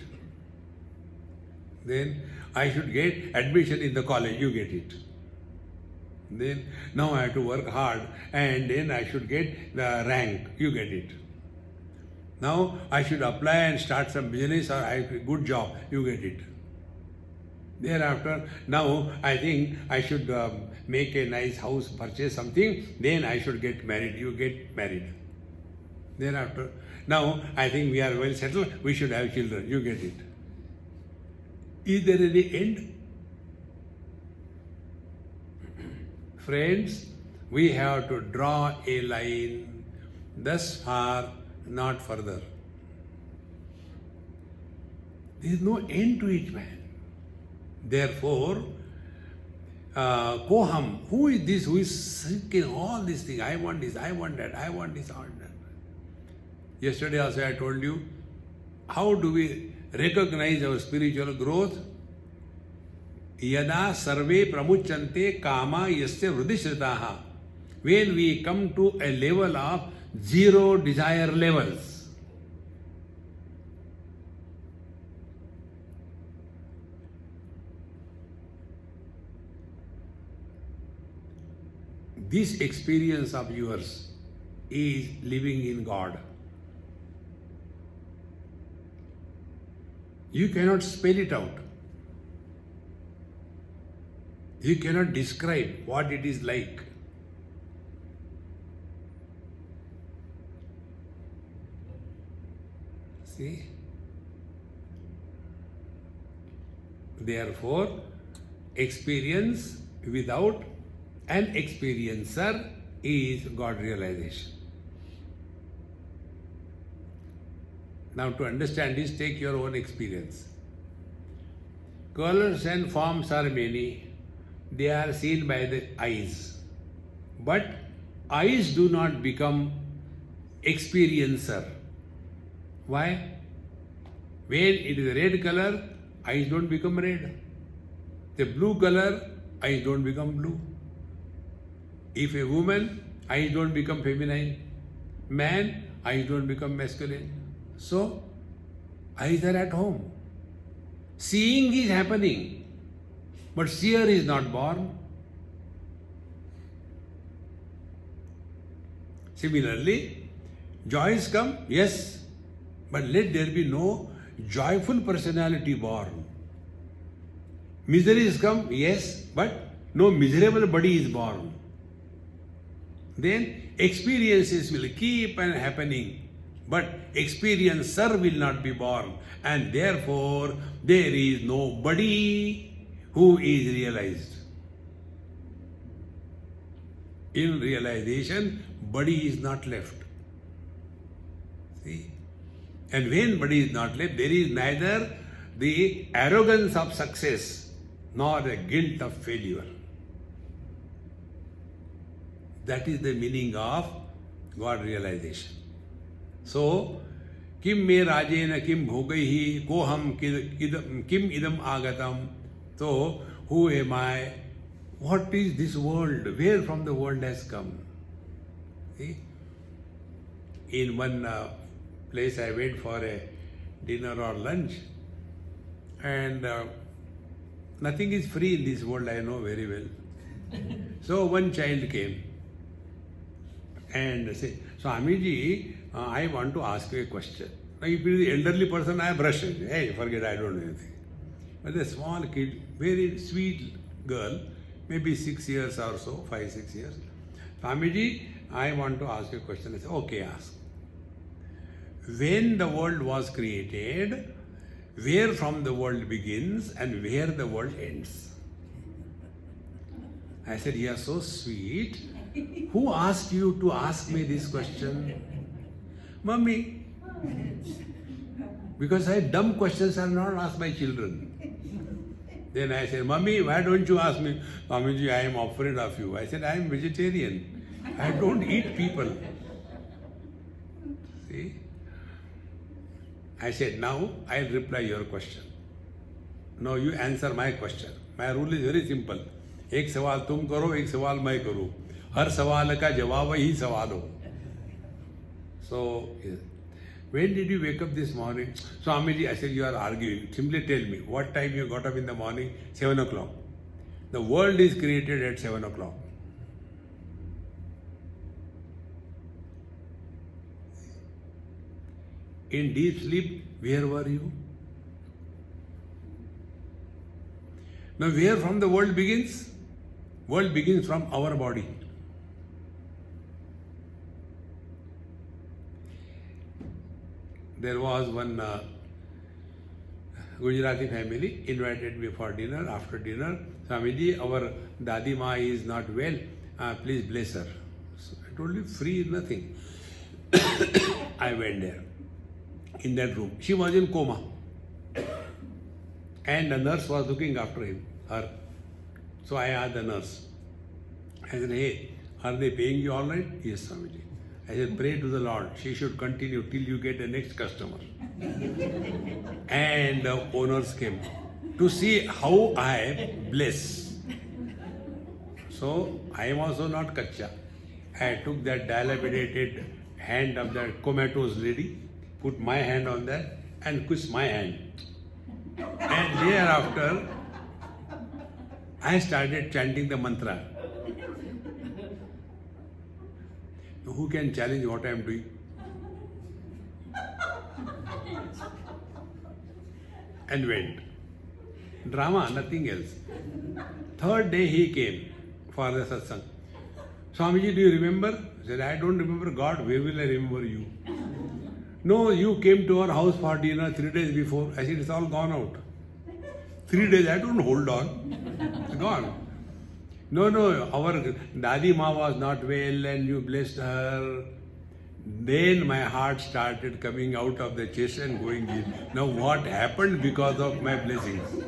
Then I should get admission in the college. You get it. Then now I have to work hard and then I should get the rank. You get it. Now I should apply and start some business or I have a good job. You get it. Thereafter, now I think I should make a nice house, purchase something, then I should get married. You get married. Thereafter, now I think we are well settled, we should have children. You get it. Is there any end? Friends, we have to draw a line thus far, not further. There is no end to it, man. Therefore, Koham, who is this who is seeking all these things? I want this, I want that, I want this, I want that. Yesterday also I told you, how do we recognize our spiritual growth? Yada sarve pramuchante kama yasya vridishritaha. When we come to a level of zero desire levels. This experience of yours is living in God. You cannot spell it out. You cannot describe what it is like. See? Therefore, experience without an experiencer is God realization. Now to understand this, take your own experience. Colors and forms are many. They are seen by the eyes. But eyes do not become experiencer. Why? When it is a red color, eyes don't become red. The blue color, eyes don't become blue. If a woman, eyes don't become feminine. Man, eyes don't become masculine. So, eyes are at home. Seeing is happening, but seer is not born. Similarly, joys come, yes, but let there be no joyful personality born. Miseries come, yes, but no miserable body is born. Then experiences will keep on happening, but experiencer will not be born, and therefore there is nobody who is realized. In realization, body is not left. See? And when body is not left, there is neither the arrogance of success nor the guilt of failure. That is the meaning of God realization. So, kim me rajena kim bhogaihi koham kim idam agatam. So, who am I? What is this world? Where from the world has come? See? In one place I went for a dinner or lunch, and nothing is free in this world, I know very well. So one child came and said, Swamiji, I want to ask you a question. Now, if it is the elderly person, I brush it. Hey, forget, I don't know anything. But a small kid, very sweet girl, maybe 6 years or so, 5-6 years. Swamiji, I want to ask you a question. I said, okay, ask. When the world was created, where from the world begins and where the world ends? I said, you are so sweet. Who asked you to ask me this question? Mummy. Because dumb questions are not asked by children. Then I said, Mummy, why don't you ask me? Swamiji, I am afraid of you. I said, I am vegetarian. I don't eat people. See? I said, now I'll reply your question. Now you answer my question. My rule is very simple. एक सवाल तुम करो, एक सवाल मैं करूँ. हर सवाल का जवाब ही सवाल हो. So, when did you wake up this morning? Swamiji, I said, you are arguing. Simply tell me, what time you got up in the morning? 7 o'clock. The world is created at 7 o'clock. In deep sleep, where were you? Now, where from the world begins? World begins from our body. There was one Gujarati family invited me for dinner. After dinner, Swamiji, our Dadi Ma is not well. Please bless her. So I told him, free, nothing. I went there. In that room. She was in coma. And the nurse was looking after her. So I asked the nurse. I said, hey, are they paying you all right? Yes, Swamiji. I said, pray to the Lord. She should continue till you get the next customer. And the owners came to see how I bless. So I am also not kacha. I took that dilapidated hand of that comatose lady, put my hand on that and kissed my hand. And thereafter, I started chanting the mantra. Who can challenge what I am doing? And went. Drama, nothing else. Third day he came for the satsang. Swamiji, do you remember? I said, I don't remember God. Where will I remember you? No, you came to our house for dinner 3 days before. I said, it's all gone out. 3 days, I don't hold on. It's gone. No, our Dadi Ma was not well and you blessed her. Then my heart started coming out of the chest and going in. Now what happened because of my blessings?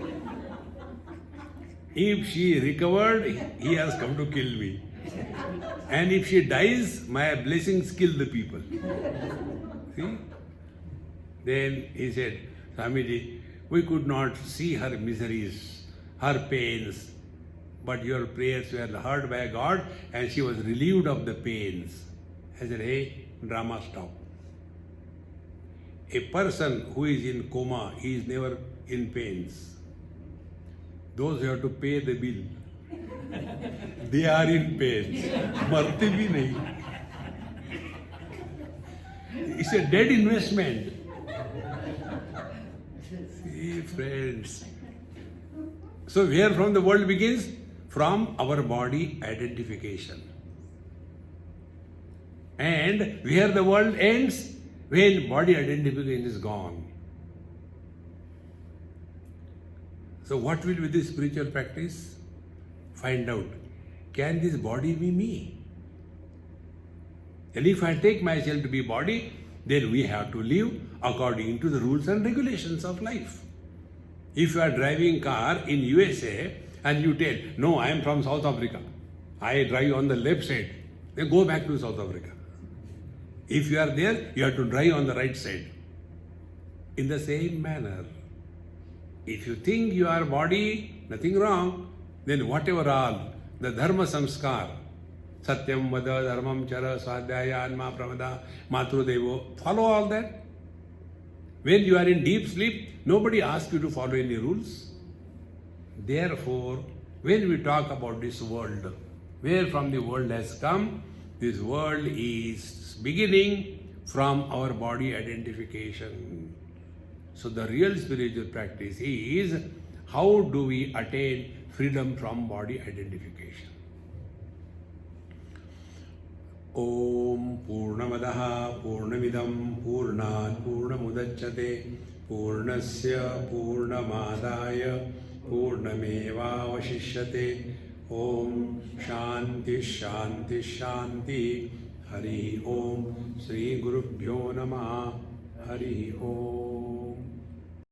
If she recovered, he has come to kill me. And if she dies, my blessings kill the people. See? Then he said, Swamiji, we could not see her miseries, her pains, but your prayers were heard by God and she was relieved of the pains. I said, hey, drama stop. A person who is in coma, he is never in pains. Those who have to pay the bill, they are in pains. Marte bhi nahi. It's a dead investment. See, friends. So where from the world begins? From our body identification. And where the world ends? When body identification is gone. So what will be the spiritual practice? Find out, can this body be me? And if I take myself to be body, then we have to live according to the rules and regulations of life. If you are driving car in USA and you tell, no, I am from South Africa, I drive on the left side, then go back to South Africa. If you are there, you have to drive on the right side. In the same manner, if you think you are body, nothing wrong, then whatever all, the dharma samskar, satyam vada, dharmam chara, swadhyaya, anma pramada, matrudevo, follow all that. When you are in deep sleep, nobody asks you to follow any rules. Therefore, when we talk about this world, where from the world has come, this world is beginning from our body identification. So the real spiritual practice is, how do we attain freedom from body identification? Om Purnamadaha Purnamidam Purnat Purnamudachyate Purnasya Purnamadaya Purnameva Vashishyate. Om Shanti Shanti Shanti. Hari Om. Sri Gurubhyo Namaha. Hari Om.